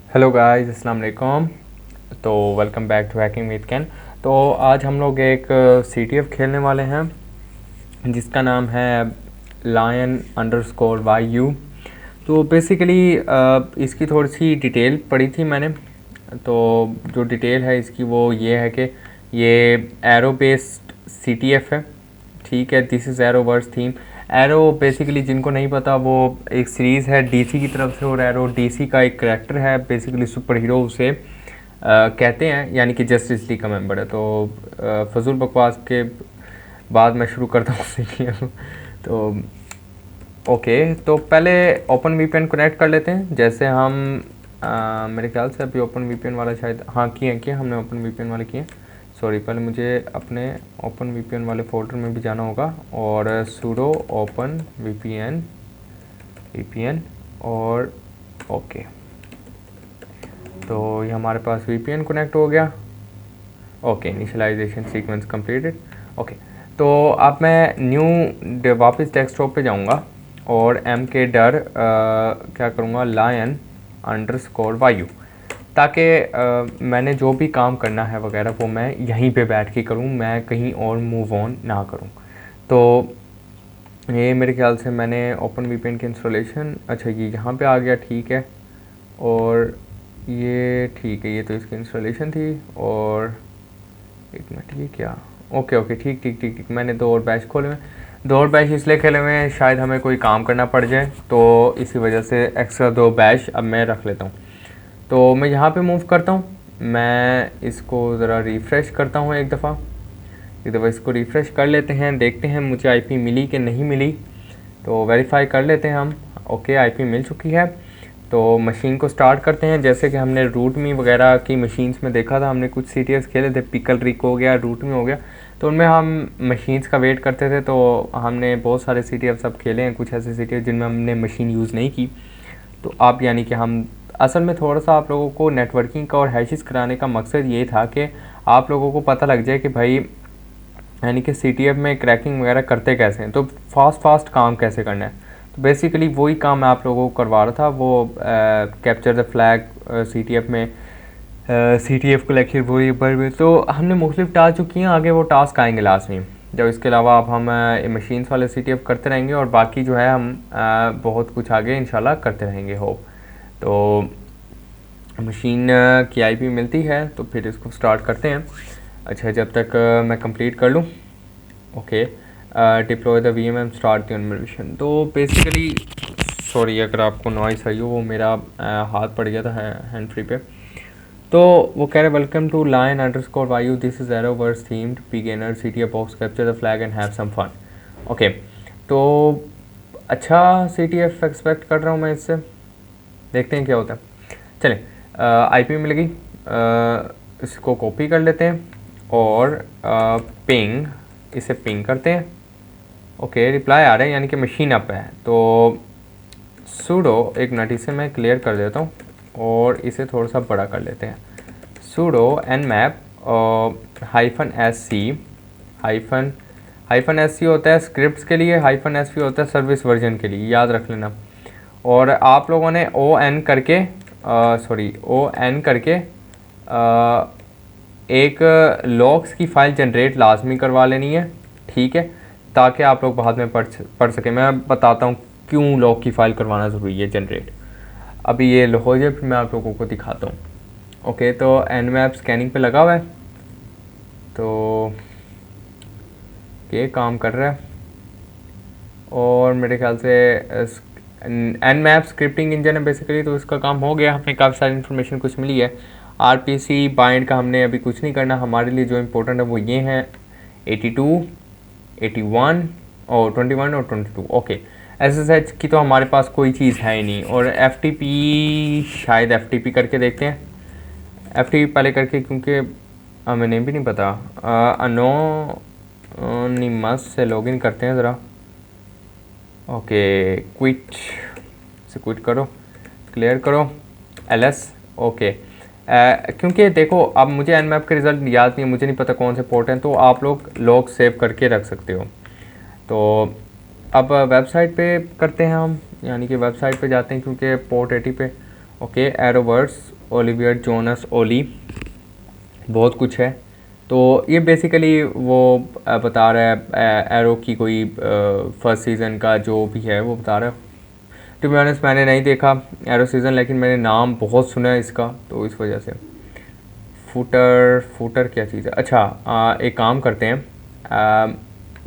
Hello guys, अस्सलाम वालेकुम। तो welcome back to hacking with कैन। तो आज हम लोग एक CTF खेलने वाले हैं जिसका नाम है lion_YU। तो बेसिकली इसकी थोड़ी सी डिटेल पढ़ी थी मैंने। तो जो डिटेल है इसकी वो ये है कि ये एरो बेस्ड CTF है। ठीक है, this is Arrowverse theme. Arrow basically जिनको नहीं पता वो एक सीरीज़ है DC की तरफ से, और एरो DC का एक करैक्टर है, बेसिकली सुपर हीरो उसे कहते हैं, यानी कि जस्टिस लीग का मेंबर है। तो फजूल बकवास के बाद मैं शुरू करता हूँ CTF। तो ओके, तो पहले ओपन VPN कनेक्ट कर लेते हैं। जैसे हम मेरे ख्याल से अभी ओपन VPN वाला शायद हाँ किए हमने ओपन VPN वाले किए। सॉरी, पहले मुझे अपने ओपन VPN वाले फोल्डर में भी जाना होगा और sudo open VPN और ओके। तो ये हमारे पास VPN कनेक्ट हो गया। Okay, initialization sequence completed. Okay, तो अब मैं न्यू वापस डेस्कटॉप पे जाऊंगा और M के डर क्या करूँगा, lion_YU, ताकि मैंने जो भी काम करना है वगैरह वो मैं यहीं पे बैठ के करूँ, मैं कहीं और मूव ऑन ना करूँ। तो ये मेरे ख्याल से मैंने ओपन VPN की इंस्टॉलेशन, अच्छा ये यहाँ पे आ गया, ठीक है। और ये ठीक है, ये तो इसकी इंस्टॉलेशन थी। और एक मिनट, ये क्या, ओके ओके, ठीक ठीक ठीक ठीक, मैंने 2 और बैच खोले हुए। 2 और बैच इसलिए खेले हुए हैं, शायद हमें कोई काम करना पड़ जाए, तो इसी वजह से एक्स्ट्रा 2 बैच अब मैं रख लेता हूँ। तो मैं यहाँ पे मूव करता हूँ, मैं इसको ज़रा रिफ़्रेश करता हूँ एक दफ़ा इसको रिफ़्रेश कर लेते हैं, देखते हैं मुझे IP मिली कि नहीं मिली। तो वेरीफाई कर लेते हैं हम। ओके, IP मिल चुकी है। तो मशीन को स्टार्ट करते हैं। जैसे कि हमने रूट मी वगैरह की मशीन्स में देखा था, हमने कुछ CTFs खेले थे, पिकल रिक हो गया, रूट मी हो गया, तो उनमें हम मशीन्स का वेट करते थे। तो हमने बहुत सारे CTFs अब खेले हैं, कुछ ऐसे CTFs जिनमें हमने मशीन यूज़ नहीं की। तो अब यानी कि हम असल में थोड़ा सा आप लोगों को नेटवर्किंग का और हैशेस कराने का मकसद ये था कि आप लोगों को पता लग जाए कि भाई यानी कि CTF में क्रैकिंग वगैरह करते कैसे हैं, तो फास्ट काम कैसे करना है। तो बेसिकली वही काम मैं आप लोगों को करवा रहा था। वो कैप्चर द फ्लैग CTF में, CTF कलेक्शन वेरिएबल में तो हमने मुख्तलिफ टास्क जो किए हैं, आगे वो टास्क आएंगे लास्ट में। जब इसके अलावा अब हम मशीन्स वाले CTF करते रहेंगे और बाकी जो है हम बहुत कुछ आगे इंशाल्लाह करते रहेंगे होप। तो मशीन की IP मिलती है तो फिर इसको स्टार्ट करते हैं। अच्छा, जब तक मैं कंप्लीट कर लूँ। Okay, deploy the VMM start the mission. तो बेसिकली सॉरी अगर आपको नॉइस आई हो, वो मेरा हाथ पड़ गया था हैंड फ्री पे। तो वो कह रहे welcome to lion_YU, this is Arrowverse themed beginner CTF box, capture the flag and have some fun. Okay, तो अच्छा CTF एक्सपेक्ट कर रहा हूँ मैं इससे, देखते हैं क्या होता है। चलें, IP मिल गई, इसको कॉपी कर लेते हैं और पिंग, इसे पिंग करते हैं। ओके, रिप्लाई आ रहे हैं, यानी कि मशीन अप है। तो सूडो, एक मिनट इसे मैं क्लियर कर देता हूँ और इसे थोड़ा सा बड़ा कर लेते हैं। Pseudo nmap -SC, hyphen SC होता है स्क्रिप्ट्स के लिए, -SV होता है सर्विस वर्जन के लिए, याद रख लेना। और आप लोगों ने ON करके ON करके एक लॉग्स की फ़ाइल जनरेट लाजमी करवा लेनी है, ठीक है, ताकि आप लोग बाद में पढ़ सकें। मैं बताता हूँ क्यों लॉग की फ़ाइल करवाना ज़रूरी है जनरेट। अभी ये हो जाए फिर मैं आप लोगों को दिखाता हूँ। ओके, तो nmap स्कैनिंग पे लगा हुआ है, तो ये काम कर रहा है। और मेरे ख्याल से nmap स्क्रिप्टिंग इंजन है बेसिकली, तो इसका काम हो गया, हमें काफ़ी सारी इन्फॉर्मेशन कुछ मिली है। RPC बाइंड का हमने अभी कुछ नहीं करना, हमारे लिए जो इम्पोर्टेंट है वो ये हैं 82, 81 और 21 और 22। ओके, SSH की तो हमारे पास कोई चीज़ है ही नहीं। और FTP, शायद FTP करके देखते हैं। FTP पहले करके, क्योंकि हमें नेम भी नहीं पता। अनोनिमस से लॉगिन करते हैं ज़रा। ओके, क्विट से क्विट करो, क्लियर करो LS। ओके, क्योंकि देखो अब मुझे nmap के रिज़ल्ट याद नहीं है, मुझे नहीं पता कौन से पोर्ट हैं, तो आप लोग लॉग सेव करके रख सकते हो। तो अब वेबसाइट पे करते हैं हम, यानी कि वेबसाइट पे जाते हैं क्योंकि पोर्ट 80 पे। Okay, arrow words Olivier Jonas Ollie, बहुत कुछ है। तो ये बेसिकली वो बता रहा है एरो की कोई फर्स्ट सीज़न का जो भी है वो बता रहा है। टू बी ऑनेस्ट मैंने नहीं देखा एरो सीज़न, लेकिन मैंने नाम बहुत सुना है इसका, तो इस वजह से। फूटर फूटर क्या चीज़ है? अच्छा एक काम करते हैं,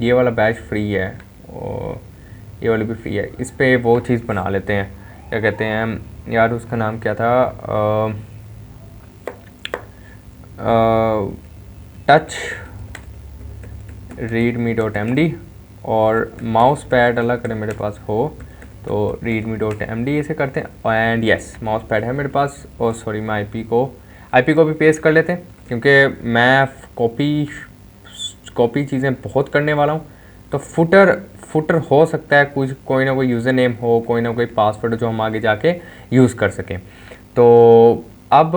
ये वाला बैच फ्री है और ये वाली भी फ्री है, इस पे वो चीज़ बना लेते हैं, क्या कहते हैं यार उसका नाम क्या था, टच readme.md, और माउस पैड अलग अगर मेरे पास हो तो readme.md इसे करते हैं। एंड यस माउस पैड है मेरे पास, और सॉरी मैं आईपी को भी पेस्ट कर लेते हैं, क्योंकि मैं कॉपी चीज़ें बहुत करने वाला हूँ। तो फुटर हो सकता है कुछ कोई ना कोई यूज़र नेम हो, कोई ना कोई पासवर्ड जो हम आगे जाके यूज़ कर सकें। तो अब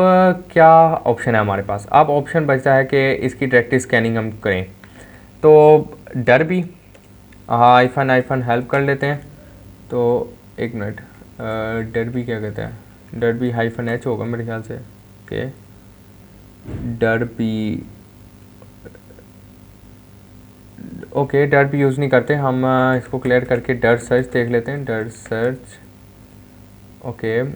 क्या ऑप्शन है हमारे पास? अब ऑप्शन बचता है कि इसकी डायरेक्टली स्कैनिंग हम करें। तो डर भी आईफन हेल्प कर लेते हैं। तो एक मिनट, डर भी क्या कहता है? डर भी -h होगा मेरे ख्याल से, ओके डर भी, ओके डर भी यूज़ नहीं करते हम, इसको क्लियर करके डर सर्च देख लेते हैं। डर सर्च, ओके -h,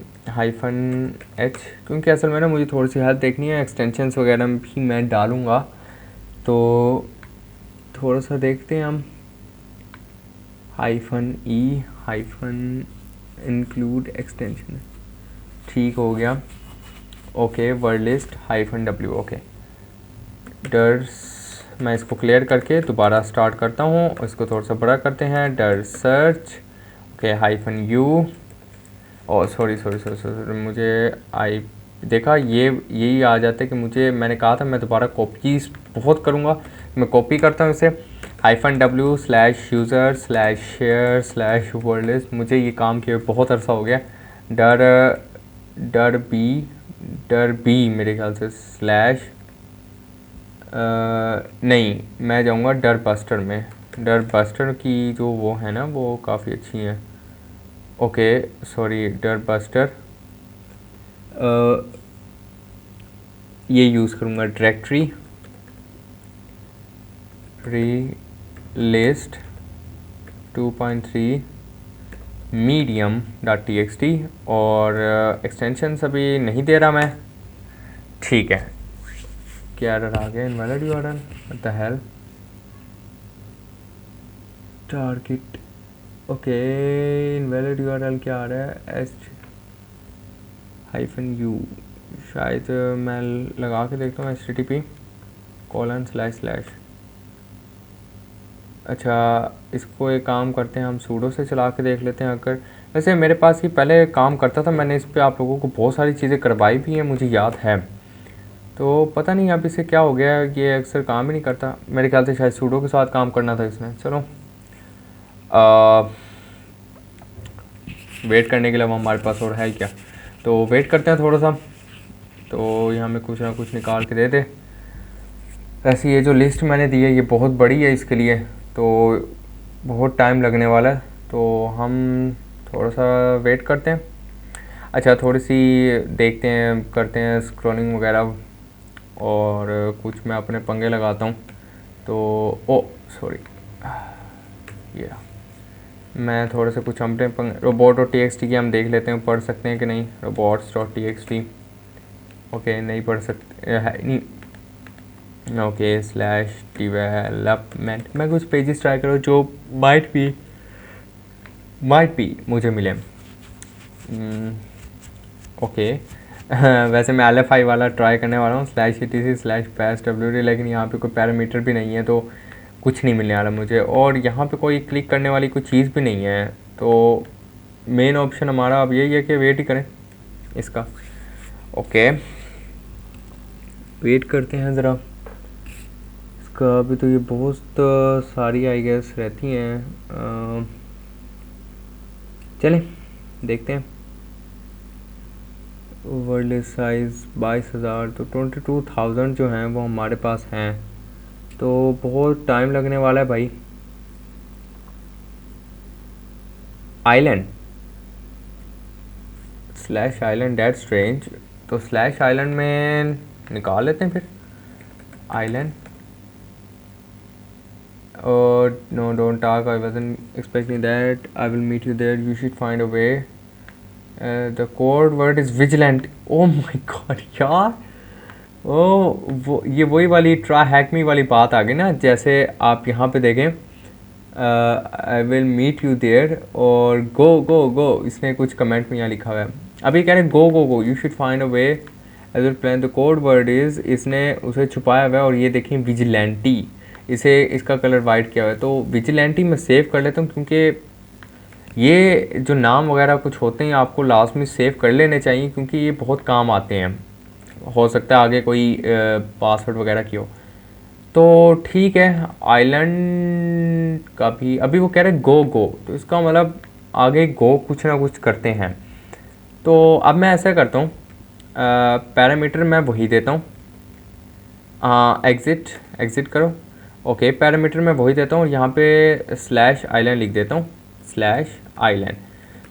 क्योंकि असल में ना मुझे थोड़ी सी हेल्प देखनी है, एक्सटेंशंस वगैरह भी मैं डालूँगा, तो थोड़ा सा देखते हैं हम। -e इंक्लूड एक्सटेंशन, ठीक हो गया। Okay word list -w, okay dirs, मैं इसको क्लियर करके दोबारा स्टार्ट करता हूँ, इसको थोड़ा सा बड़ा करते हैं। डर सर्च, ओके -u, और सॉरी मुझे आई देखा यही आ जाता है कि मुझे, मैंने कहा था मैं दोबारा कॉपीज बहुत करूँगा, मैं कॉपी करता हूँ इसे -w/user/share/worldlist, मुझे ये काम किए बहुत अरसा हो गया। डर बी मेरे ख्याल से स्लैश, नहीं मैं जाऊँगा डर बस्टर में। डर बस्टर की जो वो है ना वो काफ़ी अच्छी हैं। ओके सॉरी डर बस्टर, ये यूज़ करूँगा। डायरेक्टरी लिस्ट 2.3 medium.txt, और एक्सटेंशंस अभी नहीं दे रहा मैं, ठीक है। क्या एरर आ गया? Invalid URL, what the hell, target, okay invalid URL क्या आ रहा है? -u, शायद मैं लगा के देखता हूँ http:// अच्छा इसको एक काम करते हैं हम सूडो से चला के देख लेते हैं। अगर वैसे मेरे पास ही पहले काम करता था, मैंने इस पर आप लोगों को बहुत सारी चीज़ें करवाई भी हैं, मुझे याद है, तो पता नहीं अब इसे क्या हो गया है, ये अक्सर काम ही नहीं करता। मेरे ख्याल से शायद सूडो के साथ काम करना था इसने। चलो वेट करने के लिए हमारे पास और है क्या, तो वेट करते हैं थोड़ा सा। तो यहाँ में कुछ ना कुछ निकाल के दे दे। वैसे ये जो लिस्ट मैंने दी है ये बहुत बड़ी है, इसके लिए तो बहुत टाइम लगने वाला है, तो हम थोड़ा सा वेट करते हैं। अच्छा थोड़ी सी देखते हैं, करते हैं स्क्रॉलिंग वगैरह, और कुछ मैं अपने पंगे लगाता हूँ। तो ओ सॉरी, ये मैं थोड़े से कुछ अपने पंगे, robots.txt की हम देख लेते हैं पढ़ सकते हैं कि नहीं। robots.txt, ओके नहीं पढ़ सकते है नहीं, ओके /development, मैं कुछ पेजेस ट्राई करूँ जो माइट भी मुझे मिले। ओके वैसे मैं LFI वाला ट्राई करने वाला हूँ /etc/passwd, लेकिन यहाँ पे कोई पैरामीटर भी नहीं है तो कुछ नहीं मिलने वाला मुझे, और यहाँ पे कोई क्लिक करने वाली कोई चीज़ भी नहीं है। तो मेन ऑप्शन हमारा अब यही है कि वेट ही करें इसका। ओके वेट करते हैं ज़रा इसका। अभी तो ये बहुत सारी आई गेस रहती हैं, चलें देखते हैं। वर्ल्ड साइज़ 22,000, तो 22,000 जो हैं वो हमारे पास हैं, तो बहुत टाइम लगने वाला है भाई। आइलैंड /island, डेट स्ट्रेंज, तो स्लैश आइलैंड में निकाल लेते हैं फिर आइलैंड। और no don't talk, I wasn't expecting that, I will meet you there, you should find a way, the code word is vigilant. Oh my God यार, ओ वो ये वही वाली ट्रा हैकमी वाली बात आ गई ना। जैसे आप यहाँ पे देखें I will meet you there और गो गो गो, इसने कुछ कमेंट में यहाँ लिखा हुआ है। अभी कह रहे हैं go go go, you should find a way as will plan, the code word is, इसने उसे छुपाया हुआ है। और ये देखें विजिलेंटी, इसे इसका कलर वाइट किया हुआ है। तो विजिलेंटी मैं सेव कर लेता हूँ, क्योंकि ये जो नाम वगैरह कुछ होते हैं आपको लास्ट में सेव कर लेने चाहिए, क्योंकि ये बहुत काम आते हैं। हो सकता है आगे कोई पासवर्ड वगैरह की हो। तो ठीक है, आइलैंड का भी अभी वो कह रहे हैं गो गो, तो इसका मतलब आगे गो कुछ ना कुछ करते हैं। तो अब मैं ऐसा करता हूँ, पैरामीटर मैं वही देता हूँ, एग्ज़िट करो। ओके, पैरामीटर मैं वही देता हूँ और यहाँ पे स्लैश आइलैंड लिख देता हूँ, स्लैश आइलैंड।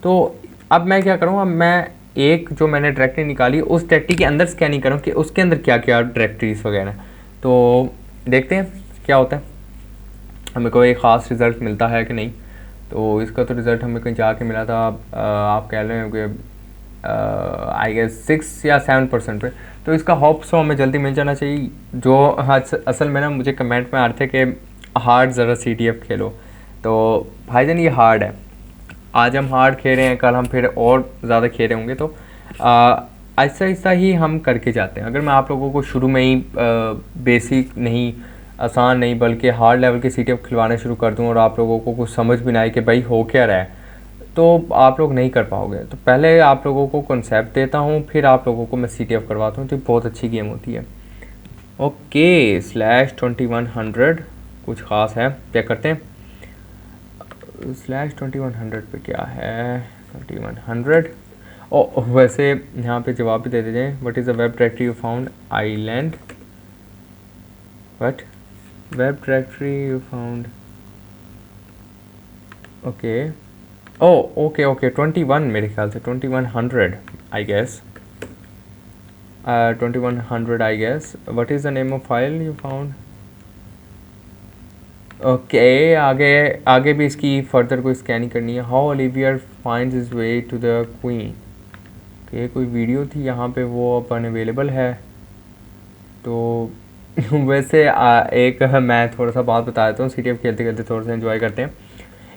तो अब मैं क्या करूँ, अब मैं एक जो मैंने डायरेक्टरी निकाली उस डायरेक्टरी के अंदर स्कैनिंग करूँ कि उसके अंदर क्या क्या डायरेक्टरीज वगैरह। तो देखते हैं क्या होता है, हमें कोई ख़ास रिज़ल्ट मिलता है कि नहीं। तो इसका तो रिज़ल्ट हमें कहीं जाके मिला था, आप कह रहे हैं कि आई गेस 6 या 7% पे। तो इसका होप सो हमें जल्दी मिल जाना चाहिए। जो असल में ना मुझे कमेंट में आ रहे थे कि हार्ड ज़रा CTF खेलो, तो भाईजान ये हार्ड है। आज हम हार्ड खेल रहे हैं, कल हम फिर और ज़्यादा खेल रहे होंगे। तो ऐसा ऐसा ही हम करके जाते हैं। अगर मैं आप लोगों को शुरू में ही बेसिक नहीं, आसान नहीं, बल्कि हार्ड लेवल के CTF खिलवाना शुरू कर दूं और आप लोगों को कुछ समझ भी ना आए कि भाई हो क्या रहा है, तो आप लोग नहीं कर पाओगे। तो पहले आप लोगों को कॉन्सेप्ट देता हूँ, फिर आप लोगों को मैं CTF करवाता हूँ। तो बहुत अच्छी गेम होती है। ओके, /2100 कुछ ख़ास है, चेक करते हैं। /2100 पे क्या है, 2100। ओ वैसे यहाँ पे जवाब भी दे दीजिए, what is the web directory you found, island, what web directory you found, okay, oh okay okay 21, मेरे ख्याल से 2100 I guess, 2100 I guess. What is the name of file you found, okay आगे आगे भी इसकी फर्दर कोई scanning करनी है। How Olivier finds his way to the queen, okay कोई वीडियो थी यहाँ पे, वो अब अनअवेलेबल है। तो वैसे एक मैं थोड़ा सा बात बता देता हूँ, CTF खेलते खेलते थोड़ा सा एंजॉय करते हैं।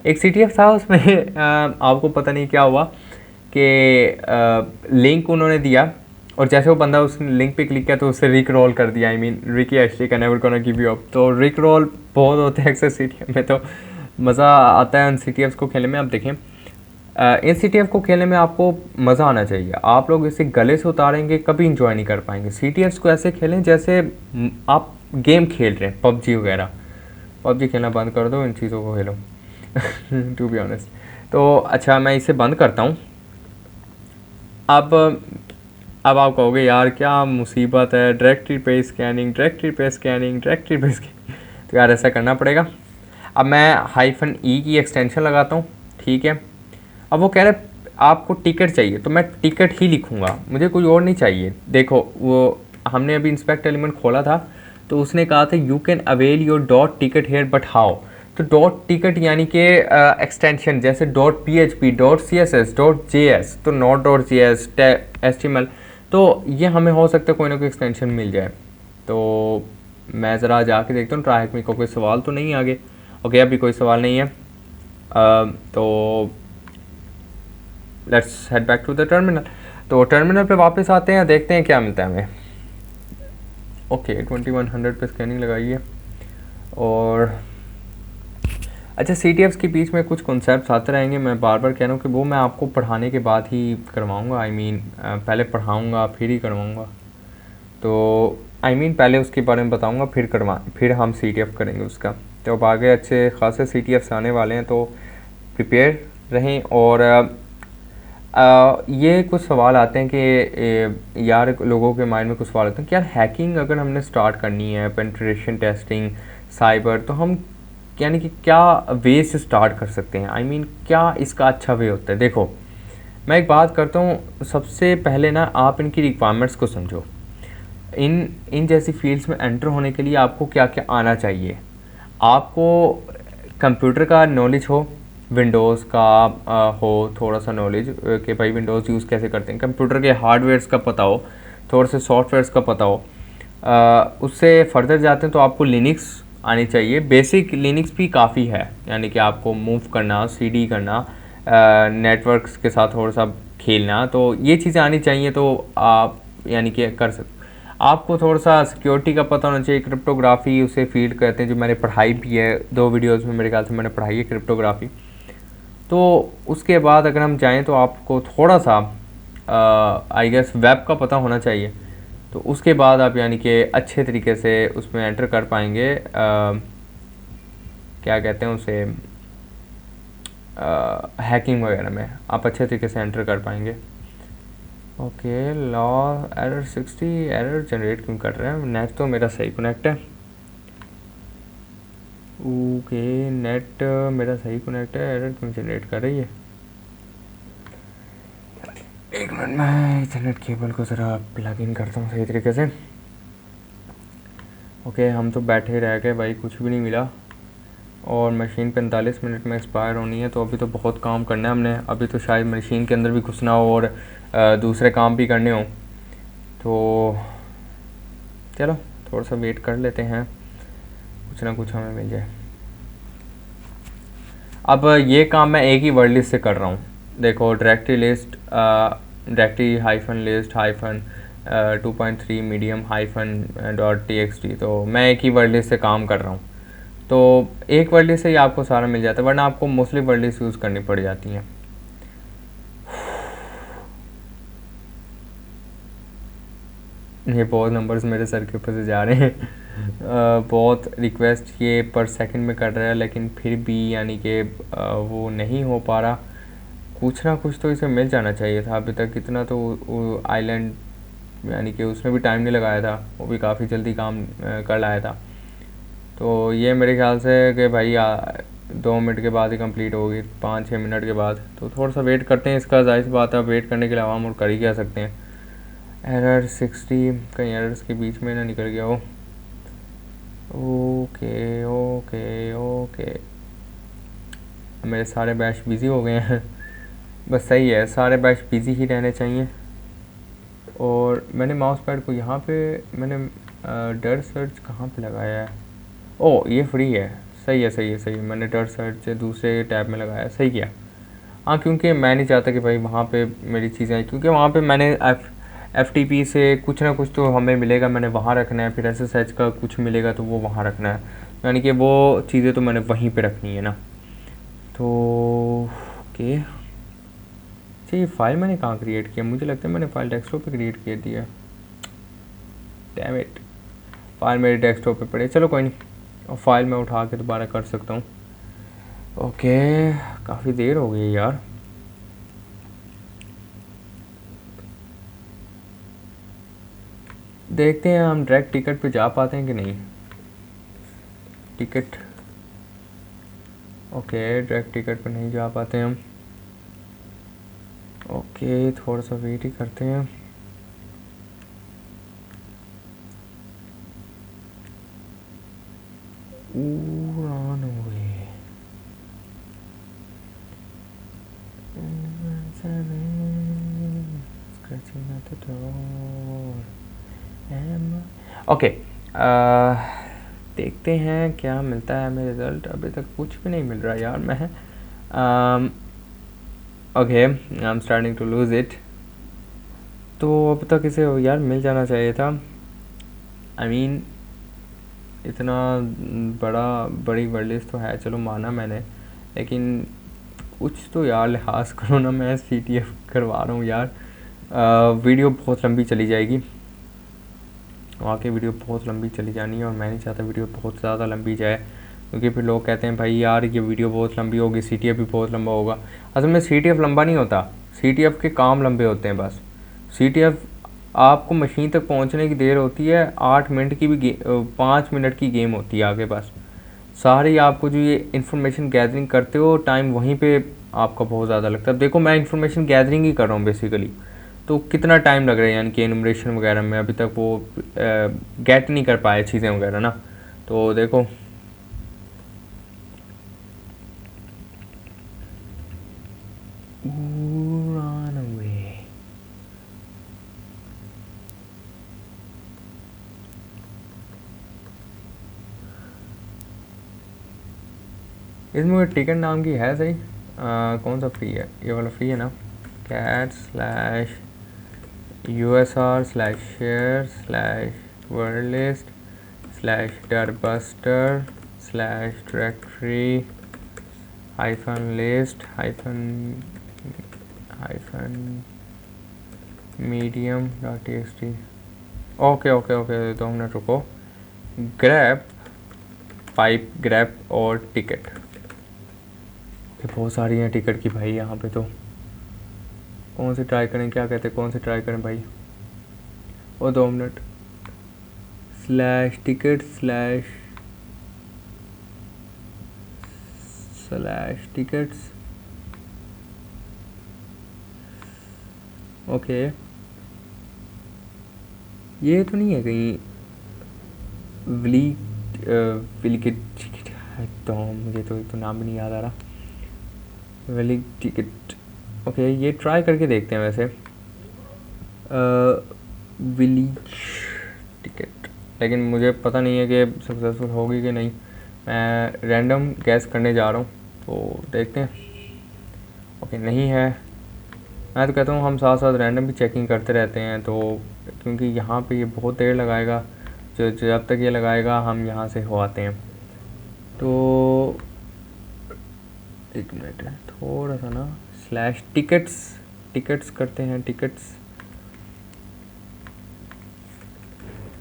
एक CTF था, उसमें आपको पता नहीं क्या हुआ कि लिंक उन्होंने दिया और जैसे वो बंदा उस लिंक पे क्लिक किया तो उससे रिक रोल कर दिया। आई मीन रिकी एशली का never gonna give you up. तो रिक रोल बहुत होते हैं अक्सर CTF में, तो मज़ा आता है उन CTFs को खेलने में। आप देखें इन CTF को खेलने में आपको मज़ा आना चाहिए। आप लोग इसे गले से उतारेंगे कभी इंजॉय नहीं कर पाएंगे। CTFs को ऐसे खेलें जैसे आप गेम खेल रहे हैं, PUBG वगैरह। PUBG खेलना बंद कर दो, इन चीज़ों को खेलो टू बी ऑनेस्ट। तो अच्छा, मैं इसे बंद करता हूँ। अब आप कहोगे यार क्या मुसीबत है, डायरेक्टरी पे स्कैनिंग, डायरेक्टरी पे स्कैनिंग, डायरेक्टरी पे स्कैनिंग। तो यार ऐसा करना पड़ेगा। अब मैं -E की एक्सटेंशन लगाता हूँ, ठीक है। अब वो कह रहे आपको टिकट चाहिए, तो मैं टिकट ही लिखूँगा, मुझे कोई और नहीं चाहिए। देखो वो हमने अभी इंस्पेक्ट एलिमेंट खोला था, तो उसने कहा था you can avail your dot ticket here but how. तो डॉट टिकट यानी कि एक्सटेंशन जैसे .php, .css, .js, तो .js, HTML, तो ये हमें हो सकता है कोई ना कोई एक्सटेंशन मिल जाए। तो मैं ज़रा जाके देखता हूँ ट्राई में कोई सवाल तो नहीं आगे। ओके, अभी कोई सवाल नहीं है। तो let's head back to the terminal. तो टर्मिनल पे वापस आते हैं, देखते हैं क्या मिलता है हमें। ओके 2100 पे स्कैनिंग लगाइए। और अच्छा, CTFs के बीच में कुछ कॉन्सेप्ट्स आते रहेंगे, मैं बार बार कह रहा हूँ कि वो मैं आपको पढ़ाने के बाद ही करवाऊँगा। आई मीन पहले पढ़ाऊँगा फिर ही करवाऊँगा। तो आई मीन पहले उसके बारे में बताऊँगा फिर हम CTF करेंगे उसका। तो अब आगे अच्छे खासे CTFs आने वाले हैं, तो प्रिपेयर रहें। और ये कुछ सवाल आते हैं कि यार लोगों के माइंड में कुछ सवाल आते हैं कि यार हैकिंग अगर हमने स्टार्ट करनी है, पेनिट्रेशन टेस्टिंग, साइबर, तो हम यानी कि क्या वे से स्टार्ट कर सकते हैं। आई मीन क्या इसका अच्छा वे होता है। देखो मैं एक बात करता हूँ, सबसे पहले ना आप इनकी रिक्वायरमेंट्स को समझो। इन जैसी फील्ड्स में एंटर होने के लिए आपको क्या क्या आना चाहिए। आपको कंप्यूटर का नॉलेज हो, विंडोज़ का हो थोड़ा सा नॉलेज कि भाई विंडोज़ यूज़ कैसे करते हैं, कंप्यूटर के हार्डवेयर्स का पता हो, थोड़े से सॉफ्टवेयर्स का पता हो। उससे फर्दर जाते हैं तो आपको लिनक्स आनी चाहिए। बेसिक लिनक्स भी काफ़ी है, यानी कि आपको मूव करना, सीडी करना, नेटवर्क्स के साथ थोड़ा सा खेलना, तो ये चीज़ें आनी चाहिए। तो आप यानी कि कर सकते। आपको थोड़ा सा सिक्योरिटी का पता होना चाहिए, क्रिप्टोग्राफी उसे फील्ड कहते हैं, जो मैंने पढ़ाई भी है 2 वीडियोस में, मेरे ख्याल से मैंने पढ़ाई है क्रिप्टोग्राफी। तो उसके बाद अगर हम जाएँ तो आपको थोड़ा सा आई गेस वेब का पता होना चाहिए। तो उसके बाद आप यानी कि अच्छे तरीके से उसमें एंटर कर पाएंगे, क्या कहते हैं उसे, हैकिंग वगैरह में आप अच्छे तरीके से एंटर कर पाएंगे। Okay, law error 60 error generate क्यों कर रहे हैं? नेट तो मेरा सही कनेक्ट है। ओके, नेट मेरा सही कनेक्ट है, एरर क्यों जनरेट कर रही है? एक मिनट, मैं इथरनेट केबल को ज़रा प्लग इन करता हूँ सही तरीके से। ओके, हम तो बैठे रह गए भाई, कुछ भी नहीं मिला। और मशीन 45 मिनट में एक्सपायर होनी है, तो अभी तो बहुत काम करना है हमने। अभी तो शायद मशीन के अंदर भी घुसना हो और दूसरे काम भी करने हो। तो चलो थोड़ा सा वेट कर लेते हैं, कुछ ना कुछ हमें मिल जाए। अब ये काम मैं एक ही वर्ड लिस्ट से कर रहा हूँ। देखो, directory list, directory hyphen list hyphen 2.3 medium hyphen .txt, तो मैं एक ही वर्ड लिस्ट से काम कर रहा हूँ। तो एक वर्ड लिस्ट से ही आपको सारा मिल जाता है, वरना आपको मोस्टली वर्ड लिस्ट यूज़ करनी पड़ जाती हैं। ये बहुत नंबर्स मेरे सर के ऊपर से जा रहे हैं। बहुत रिक्वेस्ट ये पर सेकंड में कर रहा है, लेकिन फिर भी यानी कि वो नहीं हो पा रहा। कुछ ना कुछ तो इसे मिल जाना चाहिए था अभी तक। इतना तो आइलैंड यानी कि उसने भी टाइम नहीं लगाया था, वो भी काफ़ी जल्दी काम कर लाया था। तो ये मेरे ख्याल से कि भाई 2 मिनट के बाद ही कंप्लीट होगी, 5-6 मिनट के बाद। तो थोड़ा सा वेट करते हैं इसका, जाहिर सी बात है, वेट करने के अलावा हम और कर ही क्या सकते हैं। एरर 60, कहीं एरर्स के बीच में ना निकल गया हो। ओके ओके ओके, मेरे सारे बैच बिज़ी हो गए हैं। बस सही है, सारे बैच बिज़ी ही रहने चाहिए। और मैंने माउस पैड को यहाँ पे मैंने डर सर्च कहाँ पे लगाया है? ओ, ये फ्री है, सही है सही है सही है। मैंने डर सर्च दूसरे टैब में लगाया, सही किया। हाँ, क्योंकि मैं नहीं चाहता कि भाई वहाँ पे मेरी चीज़ें आई, क्योंकि वहाँ पे मैंने FTP से कुछ ना कुछ तो हमें मिलेगा, मैंने वहाँ रखना है। फिर SSH का कुछ मिलेगा तो वो वहाँ रखना है, यानी कि वो चीज़ें तो मैंने वहीं पे रखनी है ना। तो ओके, अच्छा, ये फाइल मैंने कहाँ क्रिएट किया? मुझे लगता है मैंने फाइल डेस्कटॉप पे क्रिएट कर दिया। डैम इट, फाइल मेरे डेस्कटॉप पे पड़े। चलो कोई नहीं, और फाइल मैं उठा के दोबारा कर सकता हूँ। ओके, काफ़ी देर हो गई यार। देखते हैं हम डायरेक्ट टिकट पे जा पाते हैं कि नहीं। टिकट, ओके, डायरेक्ट टिकट पे नहीं जा पाते हम। ओके, थोड़ा सा वेट ही करते हैं। Run away. Scratching at the door. Okay, देखते हैं क्या मिलता है हमें रिज़ल्ट। अभी तक कुछ भी नहीं मिल रहा यार। मैं okay, I am starting to lose it. तो अब तक इसे यार मिल जाना चाहिए था। आई मीन इतना बड़ी वर्ड लिस्ट तो है, चलो माना मैंने, लेकिन कुछ तो यार लिहाज करो ना। मैं CTF करवा रहा हूँ यार। वीडियो बहुत लंबी चली जाएगी, वाकई वीडियो बहुत लंबी चली जानी है, और मैं नहीं चाहता वीडियो बहुत ज़्यादा लंबी जाए, क्योंकि फिर लोग कहते हैं भाई यार ये वीडियो बहुत लंबी होगी, CTF भी बहुत लंबा होगा। असल में CTF लंबा नहीं होता, CTF के काम लंबे होते हैं बस। CTF आपको मशीन तक पहुंचने की देर होती है 8 मिनट की भी 5 मिनट की गेम होती है आगे बस। सारी आपको जो ये इन्फॉर्मेशन गैदरिंग करते हो टाइम वहीं पे आपका बहुत ज़्यादा लगता है। देखो मैं इन्फॉर्मेशन गैदरिंग ही कर रहा हूँ बेसिकली, तो कितना टाइम लग रहा है, यानी कि एनुमरेशन वगैरह में अभी तक वो गेट नहीं कर पाए चीज़ें वगैरह ना। तो देखो run away। इसमें टिकट नाम की है सही, कौन सा फ्री है, ये वाला फ्री है ना, cat/worldlist/wordlist/directory-list-medium.txt। Okay okay okay, 2 minute रुको। ग्रैप, पाइप ग्रैप और टिकट, बहुत सारी हैं टिकट की भाई यहाँ पे। तो कौन से ट्राई करें, क्या कहते हैं, कौन से ट्राई करें भाई। और 2 मिनट, /tickets//tickets। ओके, ये तो नहीं है कहीं विली विली के टिकट, तो मुझे तो नाम भी नहीं याद आ रहा, विली टिकट। ओके, ये ट्राई करके देखते हैं वैसे, विलीज टिकट, लेकिन मुझे पता नहीं है कि सक्सेसफुल होगी कि नहीं। मैं रैंडम गैस करने जा रहा हूँ, तो देखते हैं। ओके, नहीं है। मैं तो कहता हूँ हम साथ साथ रैंडम भी चेकिंग करते रहते हैं, तो क्योंकि यहाँ पे ये बहुत देर लगाएगा, जब तक ये लगाएगा हम यहाँ से हो आते हैं। तो 1 मिनट है, थोड़ा सा ना, /tickets करते हैं, टिकट्स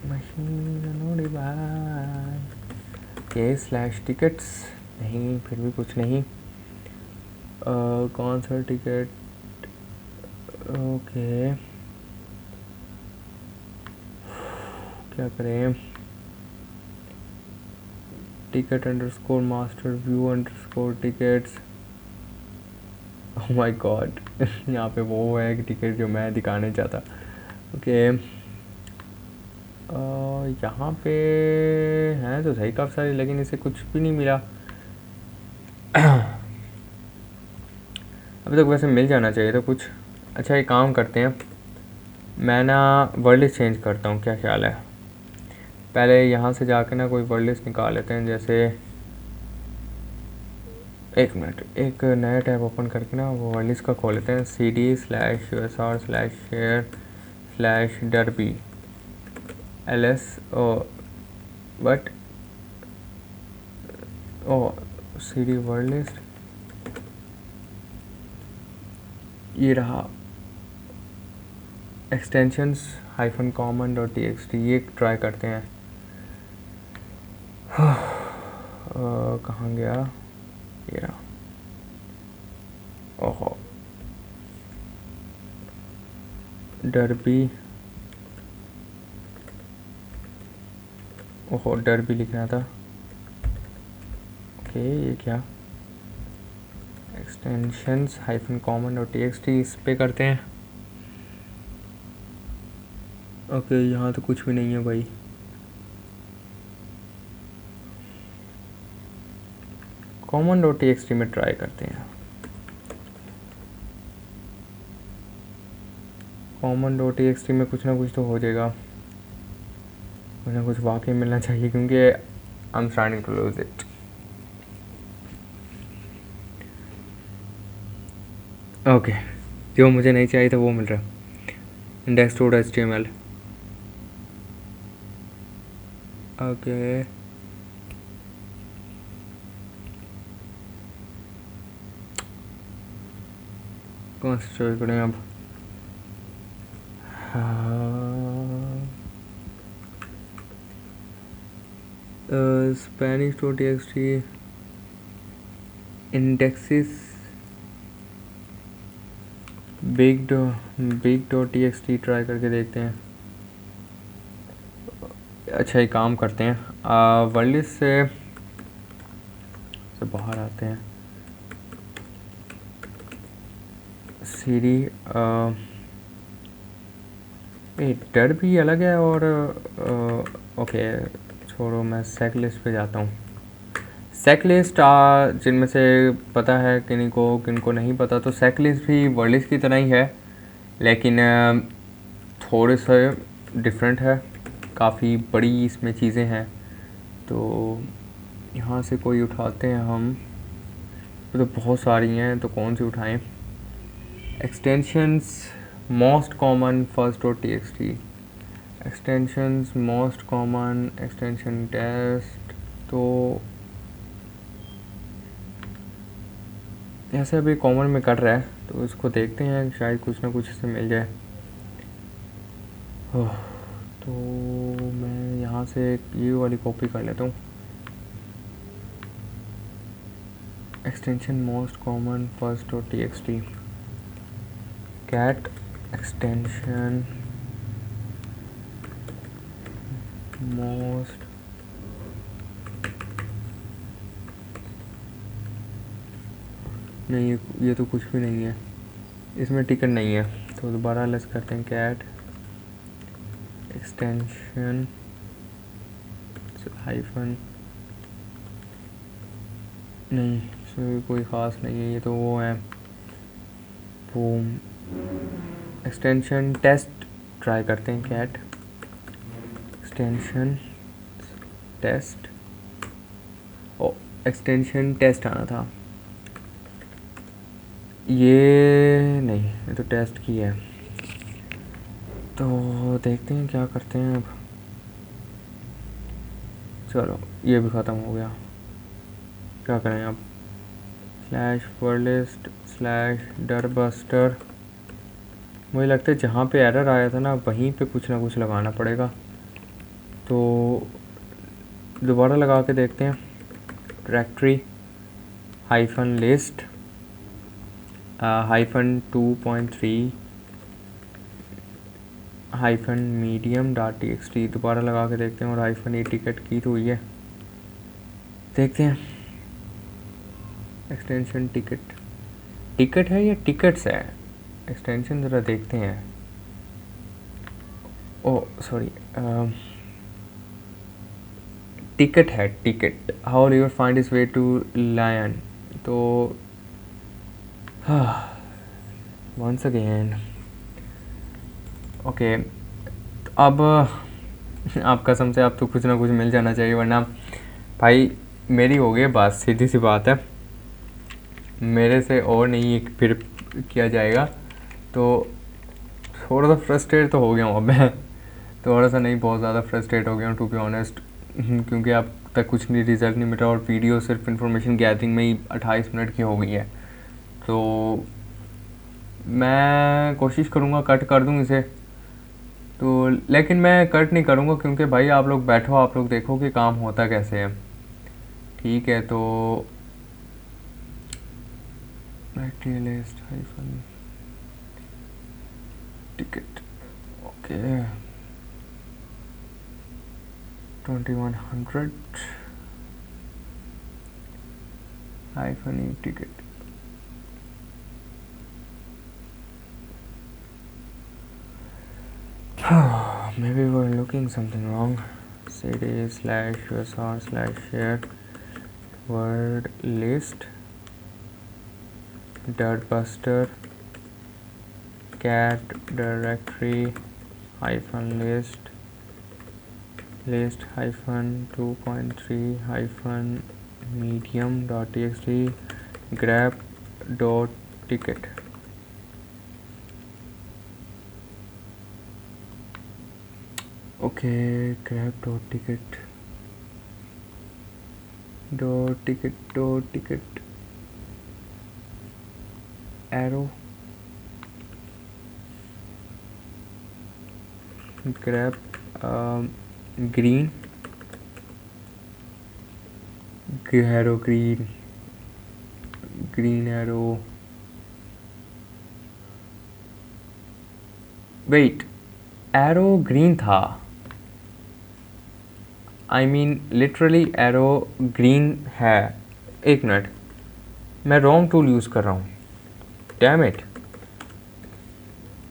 मशीन के /tickets, नहीं, फिर भी कुछ नहीं। कौन सा टिकट, ओके क्या करें, ticket_master_view_tickets। ओह माय गॉड, यहाँ पे वो है कि टिकट जो मैं दिखाने चाहता। ओके, यहाँ पे हैं तो सही काफ़ी सारी, लेकिन इसे कुछ भी नहीं मिला अभी तक। वैसे मिल जाना चाहिए तो कुछ। अच्छा, एक काम करते हैं, मैं ना वर्ड लिस्ट चेंज करता हूँ, क्या ख्याल है। पहले यहाँ से जाके ना कोई वर्ड लिस्ट निकाल लेते हैं, जैसे 1 मिनट, एक नया टैब ओपन करके ना वो वर्ड लिस्ट का खोल लेते हैं, cd/usr/share/derby ls but cd word list, ये रहा एक्सटेंशंस -common.txt, ये ट्राई करते हैं। कहाँ गया ये रहा, ओहो डरबी, ओहो डरबी लिखना था। ओके, ये क्या, एक्सटेंशंस -common.txt, इस पे करते हैं। ओके, यहाँ तो कुछ भी नहीं है भाई। common.txt में ट्राई करते हैं। common.txt में कुछ ना कुछ तो हो जाएगा, कुछ ना कुछ वाकई मिलना चाहिए, क्योंकि I am starting to lose it. Okay, जो मुझे नहीं चाहिए था वो मिल रहा है, index.html। ओके, कौन सा चॉइस करें अब। Spanish.txt, indexes, big.txt ट्राई करके देखते हैं। अच्छा, एक काम करते हैं, वर्ड लिस्ट से बाहर आते हैं, सीरी डर भी अलग है और ओके छोड़ो, मैं सेक लिस्ट पे जाता हूँ। सेक लिस्ट जिनमें से पता है किनको नहीं पता, तो सेक लिस्ट भी वर्ड लिस्ट की तरह ही है, लेकिन थोड़े से डिफरेंट है, काफ़ी बड़ी इसमें चीज़ें हैं। तो यहाँ से कोई उठाते हैं हम, तो बहुत सारी हैं, तो कौन सी उठाएं। Extensions most common first.txt, extensions most common extension test, तो ऐसे अभी कॉमन में कर रहा है, तो इसको देखते हैं, शायद कुछ ना कुछ इससे मिल जाए। तो मैं यहाँ से ये वाली कॉपी कर लेता हूँ, extension most common first.txt, cat extension most नहीं, ये तो कुछ भी नहीं है, इसमें टिकट नहीं है, तो दोबारा लेस करते हैं, कैट एक्सटेंशन हाइफन, नहीं इसमें भी कोई ख़ास नहीं है, ये तो वो है बूम एक्सटेंशन टेस्ट, ट्राई करते हैं, कैट एक्सटेंशन टेस्ट, ओ एक्सटेंशन टेस्ट आना था, ये नहीं, ये तो टेस्ट की है। तो देखते हैं क्या करते हैं अब, चलो ये भी ख़त्म हो गया, क्या करें अब, स्लैश वर्डलिस्ट स्लैश डरबस्टर, मुझे लगता है जहाँ पे एरर आया था ना वहीं पे कुछ ना कुछ लगाना पड़ेगा, तो दोबारा लगा के देखते हैं, directory hyphen list hyphen 2.3 hyphen medium dot TXT, दोबारा लगा के देखते हैं, और हाइफन ए टिकट की तो हुई है, देखते हैं, एक्सटेंशन टिकट है या टिकट्स है, एक्सटेंशन ज़रा देखते हैं, ओ सॉरी टिकट है, ticket, how river find is way to lion, तो वंस अगेन ओके, अब आप कसम से आप तो कुछ ना कुछ मिल जाना चाहिए, वरना भाई मेरी हो गई बात, सीधी सी बात है, मेरे से और नहीं फिर किया जाएगा, तो थोड़ा सा फ्रस्ट्रेट तो हो गया हूँ अब मैं, थोड़ा सा नहीं बहुत ज़्यादा फ्रस्ट्रेट हो गया हूँ टू बी ऑनेस्ट, क्योंकि अब तक कुछ नहीं, रिजल्ट नहीं मिला, और वीडियो सिर्फ इन्फॉर्मेशन गैदरिंग में ही 28 मिनट की हो गई है, तो मैं कोशिश करूँगा कट कर दूँ इसे, तो लेकिन मैं कट नहीं करूँगा, क्योंकि भाई आप लोग बैठो, आप लोग देखो कि काम होता कैसे है, ठीक है। तो list hyphen ticket, okay 2100 hyphen e ticket, maybe we're looking something wrong, cd slash usr slash share word list dirtbuster cat directory hyphen list hyphen 2.3 hyphen medium dot txt grab dot ticket, okay grab dot ticket arrow grab green arrow green arrow, wait arrow green था, I mean literally arrow green है, एक minute मैं wrong tool use कर रहा हूँ, damn it,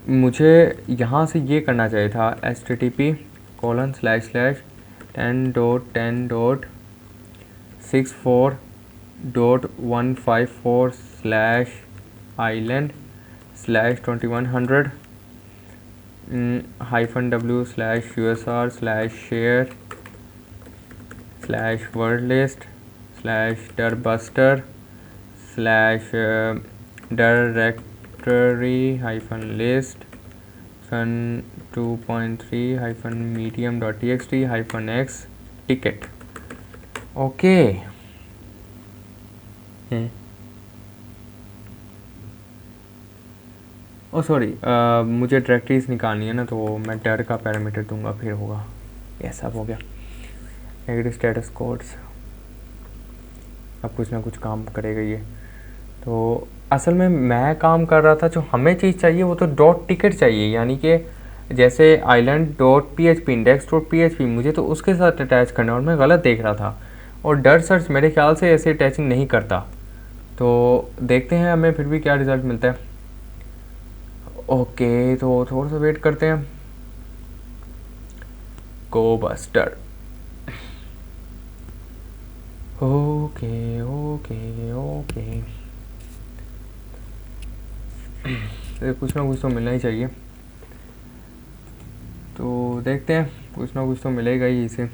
मुझे यहाँ से ये करना चाहिए था http://10.10.64.154/island/2100 -w/share/wordlist/directory-list -2.3-medium.txt-x ticket. Okay oh sorry, मुझे डायरेक्टरीज निकालनी है ना, तो मैं डर का पैरामीटर दूंगा, फिर होगा। ये सब हो गया। नेगेटिव स्टेटस कोड्स, अब कुछ ना कुछ काम करेगा ये। तो असल में मैं काम कर रहा था, जो हमें चीज़ चाहिए वो तो डॉट टिकट चाहिए, यानी कि जैसे island dot P H P index dot P H P मुझे तो उसके साथ अटैच करना, और मैं गलत देख रहा था। और डर सर्च मेरे ख्याल से ऐसे अटैचिंग नहीं करता। तो देखते हैं हमें फिर भी क्या रिज़ल्ट मिलता है। ओके, तो थोड़ा सा वेट करते हैं। गो बस्टर। ओके ओके ओके, तो कुछ ना कुछ तो मिलना ही चाहिए, तो देखते हैं, कुछ ना कुछ तो मिलेगा ही इसे।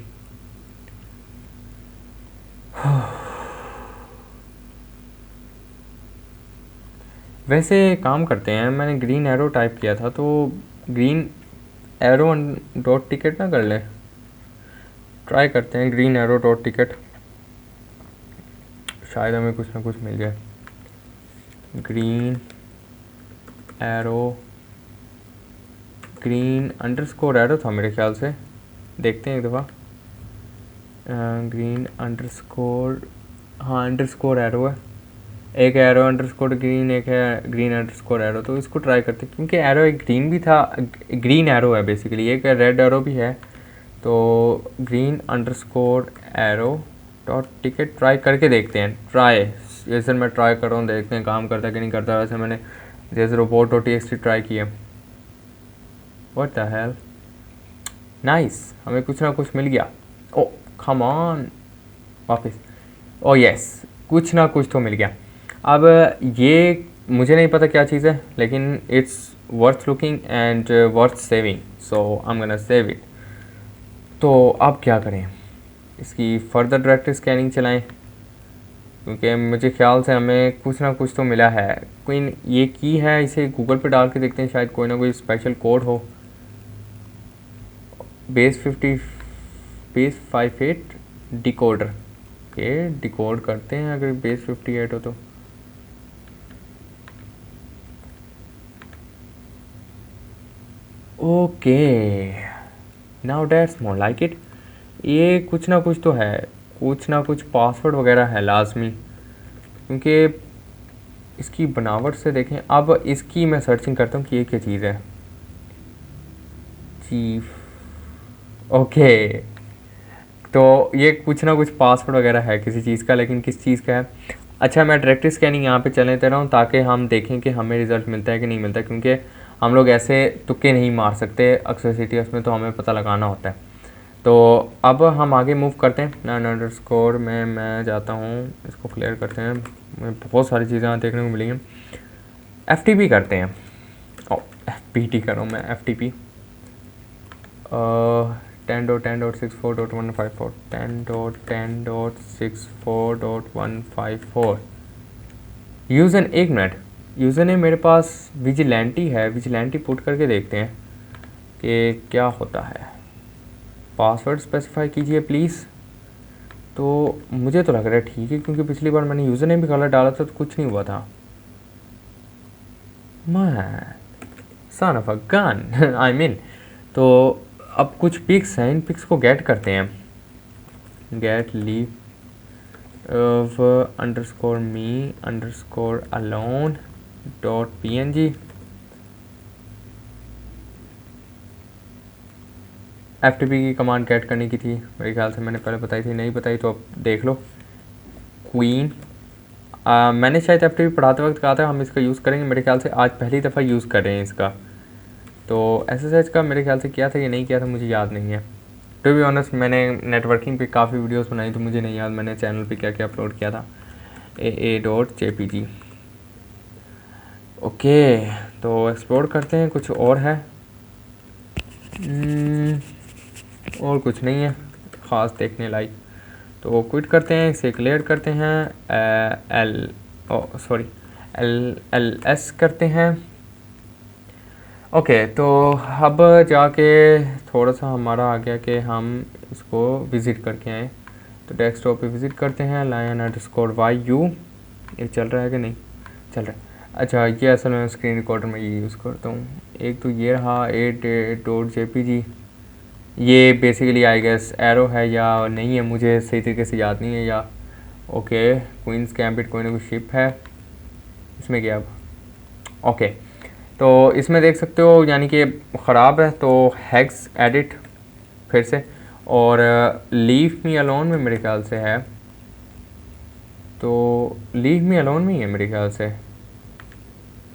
वैसे काम करते हैं, मैंने ग्रीन एरो टाइप किया था, तो ग्रीन एरो डॉट टिकट ना कर लें, ट्राई करते हैं ग्रीन एरो डॉट टिकट, शायद हमें कुछ ना कुछ मिल जाए। Green arrow, green underscore arrow था मेरे ख्याल से, देखते हैं एक दफ़ा। ग्रीन अंडरस्कोर, हाँ अंडरस्कोर एरो है, एक एरो अंडरस्कोर ग्रीन, एक है ग्रीन अंडरस्कोर एरो, तो इसको ट्राई करते हैं, क्योंकि एरो एक ग्रीन भी था, ग्रीन एरो है बेसिकली, एक रेड एरो भी है। तो green underscore arrow dot ticket try करके देखते हैं। ट्राई, जैसे मैं ट्राई कर रहा हूँ, देखते हैं काम करता है कि नहीं करता। वैसे मैंने जैसे रोबोट डॉट टी ट्राई किया। व्हाट द हेल, नाइस, हमें कुछ ना कुछ मिल गया। ओ कम ऑन, वापस, ओ यस, कुछ ना कुछ तो मिल गया। अब ये मुझे नहीं पता क्या चीज़ है, लेकिन it's worth looking and worth saving, so I am gonna save it. तो अब क्या करें, इसकी फर्दर डायरेक्ट स्कैनिंग चलाएं, क्योंकि मुझे ख्याल से हमें कुछ ना कुछ तो मिला है। कोई ये की है, इसे गूगल पे डाल के देखते हैं, शायद कोई ना कोई स्पेशल कोड हो। बेस 58 डिकोडर, ओके डिकोड करते हैं, अगर बेस 58 हो तो। Okay now that's more like it. ये कुछ ना कुछ तो है, कुछ ना कुछ पासवर्ड वगैरह है लाजमी, क्योंकि इसकी बनावट से देखें। अब इसकी मैं सर्चिंग करता हूँ कि ये क्या चीज़ है। चीफ, ओके, तो ये कुछ ना कुछ पासवर्ड वगैरह है किसी चीज़ का, लेकिन किस चीज़ का है। अच्छा, मैं डायरेक्ट स्कैनिंग यहाँ पे चले दे रहा हूँ, ताकि हम देखें कि हमें रिज़ल्ट मिलता है कि नहीं मिलता, क्योंकि हम लोग ऐसे तुक्के नहीं मार सकते, अक्सर सीटीएस में तो हमें पता लगाना होता है। तो अब हम आगे मूव करते हैं। नाइन अंडरस्कोर में मैं जाता हूँ, इसको क्लियर करते हैं, बहुत सारी चीज़ें यहाँ देखने को मिलेंगी। FTP करते हैं, ओ FPT कर रहा हूँ मैं, FTP 10.10.64.154 10.10.64.154 यूज़र। एक मिनट, यूज़र ने मेरे पास विजिलेंटी है, विजिलेंटी पुट करके देखते हैं कि क्या होता है। पासवर्ड स्पेसिफाई कीजिए प्लीज़। तो मुझे तो लग रहा है ठीक है, क्योंकि पिछली बार मैंने यूज़र ने भी गलत डाला था तो कुछ नहीं हुआ था। मैं son of a gun I mean. तो अब कुछ पिक्स हैं, इन पिक्स को गेट करते हैं। Get leave of underscore me underscore alone dot PNG। FTP की कमांड गेट करने की थी, मेरे ख्याल से मैंने पहले बताई थी, नहीं बताई तो अब देख लो। क्वीन, मैंने शायद FTP पढ़ाते वक्त कहा था हम इसका यूज़ करेंगे, मेरे ख्याल से आज पहली दफ़ा यूज़ कर रहे हैं इसका। तो SSH का मेरे ख्याल से किया था या नहीं किया था मुझे याद नहीं है। टू बी ऑनेस्ट मैंने नेटवर्किंग पे काफ़ी वीडियोस बनाई तो मुझे नहीं याद मैंने चैनल पे क्या क्या अपलोड किया था। aa.jpg। ओके तो एक्सप्लोर करते हैं, कुछ और है? और कुछ नहीं है ख़ास देखने लायक, तो क्विट करते हैं, इसे क्लियर करते हैं, LS करते हैं। ओके तो अब जाके थोड़ा सा हमारा आ गया कि हम इसको विज़िट करके आएँ, तो डेस्कटॉप पे विज़िट करते हैं, lion_yu। ये चल रहा है कि नहीं चल रहा है? अच्छा ये असल में स्क्रीन रिकॉर्डर में ये यूज़ करता हूँ। एक तो ये रहा a.jpg, ये बेसिकली आई गेस एरो है या नहीं है मुझे सही तरीके से याद नहीं है, या ओके क्वींस गैम्बिट कोई ना कोई शिप है इसमें क्या अब। ओके तो इसमें देख सकते हो यानी कि ख़राब है, तो हेक्स एडिट फिर से, और लीव मी अलोन में मेरे ख्याल से है, तो लीव मी अलोन में ही है मेरे ख्याल से,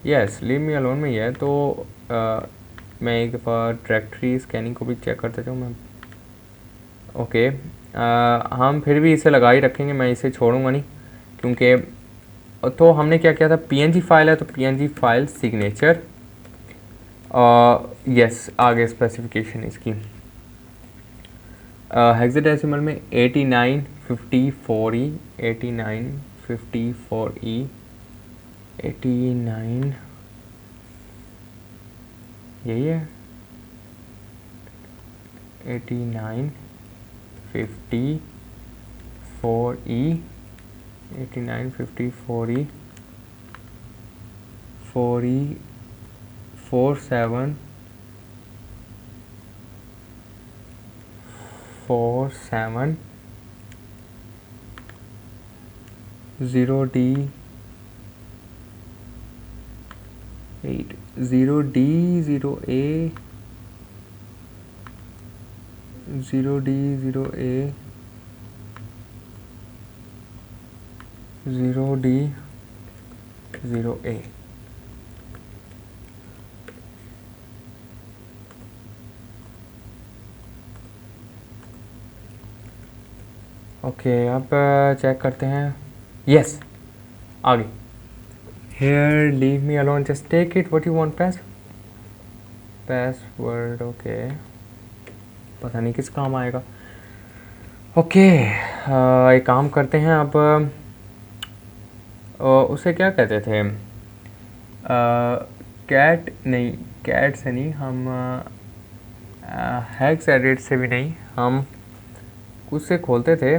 यस लीव मी अलोन में ही है। तो मैं एक दफ़ा डायरेक्टरी स्कैनिंग को भी चेक करता जाऊँ मैं। ओके हम फिर भी इसे लगा ही रखेंगे, मैं इसे छोड़ूंगा नहीं क्योंकि, तो हमने क्या किया था, PNG फाइल है तो PNG फाइल सिग्नेचर, यस आगे स्पेसिफिकेशन इसकी हेक्साडेसिमल में 8954E 8954E 89 यही है 8954E 8954E 4E 47 0D 8 0D 0A 0D 0A 0D 0A। Okay अब चेक करते हैं, यस आ गई। Here leave me alone just take it what you want password okay पता नहीं किस काम आएगा। ओके एक काम करते हैं अब, उसे क्या कहते थे, कैट नहीं, कैट से नहीं हम, हेक्स एडिट से भी नहीं, हम उससे खोलते थे,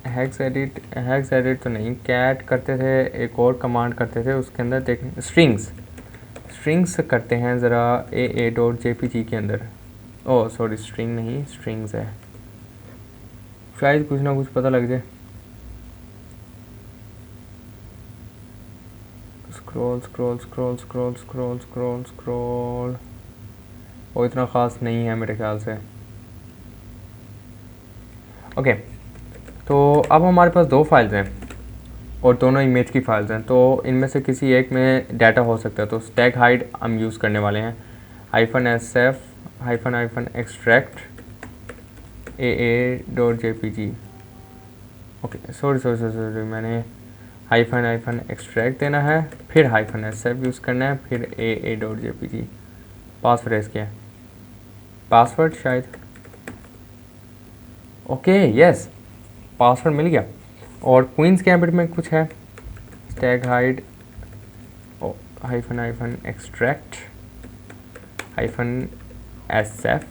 हेक्स एडिट तो नहीं, कैट करते थे, एक और कमांड करते थे उसके अंदर देख, स्ट्रिंग्स करते हैं ज़रा aa.jpg के अंदर। ओह सॉरी स्ट्रिंग नहीं स्ट्रिंग्स है, शायद कुछ ना कुछ पता लग जाए। स्क्रॉल वो इतना ख़ास नहीं है मेरे ख्याल से। ओके तो अब हमारे पास दो फाइल्स हैं और दोनों इमेज की फाइल्स हैं, तो इनमें से किसी एक में डाटा हो सकता है, तो स्टैक हाइड हम यूज़ करने वाले हैं, -sf -extract aa.jpg। Okay sorry मैंने -extract देना है, फिर -sf यूज़ करना है, फिर aa.jpg। पासवर्ड इसके पासवर्ड शायद, ओके यस पासवर्ड मिल गया। और क्वींस गैम्बिट में कुछ है, स्टैक हाइड -extract -sf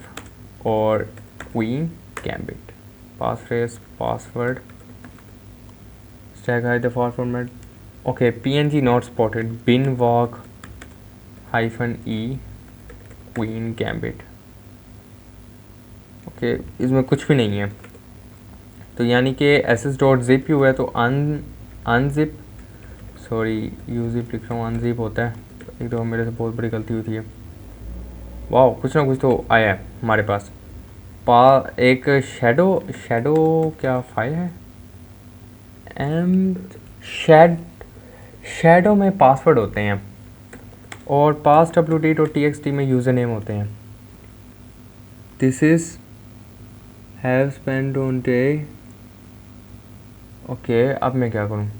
और queen gambit password steghide default format. Okay PNG not spotted binwalk -e queen gambit. Okay इसमें कुछ भी नहीं है, तो यानी कि ss.zip है तो अनजिप सॉरी यूजिप लिख रहा हूँ, अनजिप होता है, एक तो मेरे से बहुत बड़ी गलती हुई थी है। वाह कुछ ना कुछ तो आया है हमारे पास। एक शैडो क्या फाइल है, शैडो में पासवर्ड होते हैं, और पास wt.txt में यूज़र नेम होते हैं. This is have spend on day. Okay, अब मैं क्या करूँ?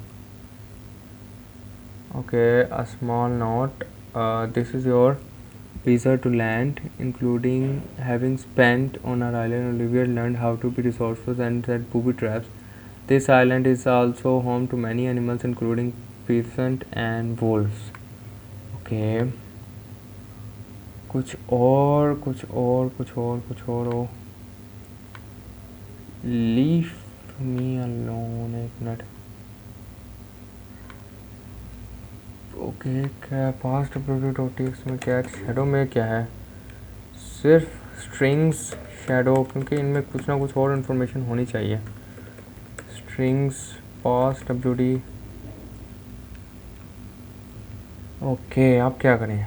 Okay, a small note. This is your visa to land, including having spent on our island. Olivia learned how to be resourceful and set booby traps. This island is also home to many animals, including pheasant and wolves. Okay. कुछ और हो. Leave me alone. एक minute. Okay, क्या past wt.txt में क्या है? Shadow में क्या है? सिर्फ स्ट्रिंग्स शैडो, क्योंकि इनमें कुछ ना कुछ और इन्फॉर्मेशन होनी चाहिए. स्ट्रिंग्स पास wd. ओके, आप क्या करें?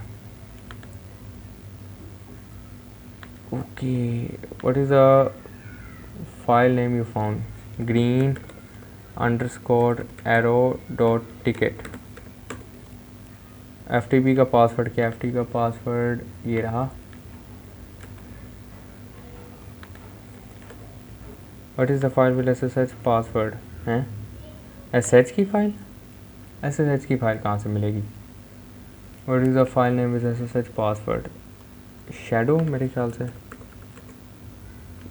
Okay, what is the file name you found? Green underscore arrow dot ticket. FTP का पासवर्ड क्या? FTP का पासवर्ड ये रहा. What is the file will SSH password हैं? SH की फाइल? SSH की फाइल कहाँ से मिलेगी? What is the file name with SSH password? Shadow मेरे ख्याल से.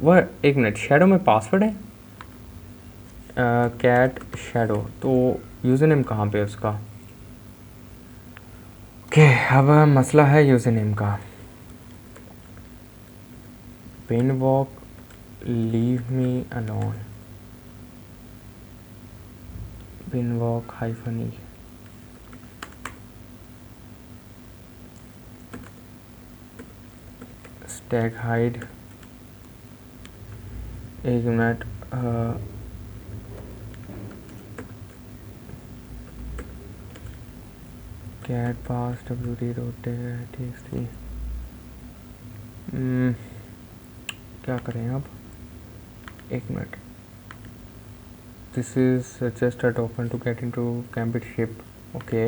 वह एक मिनट, शैडो में पासवर्ड है? Cat shadow. तो यूज़र नेम कहाँ पे है उसका? ओके, अब मसला है यूज़र नेम का. Binwalk leave me alone. Binwalk -e. Steghide. एक मिनट. Cat pass wt.txt. क्या करें अब? एक minute. This is just a token to get into gambit ship. Okay,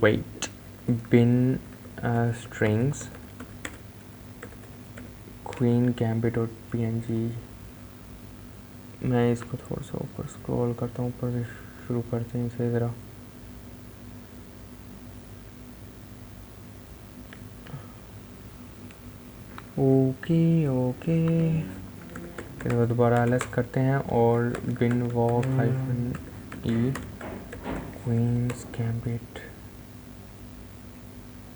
wait. Bin strings queen gambit dot png. मैं इसको थोड़ा सा ऊपर स्क्रॉल करता हूँ, ऊपर से शुरू करते हैं इसे ज़रा. ओके, फिर दोबारा एलएस करते हैं और binwalk -e queen's gambit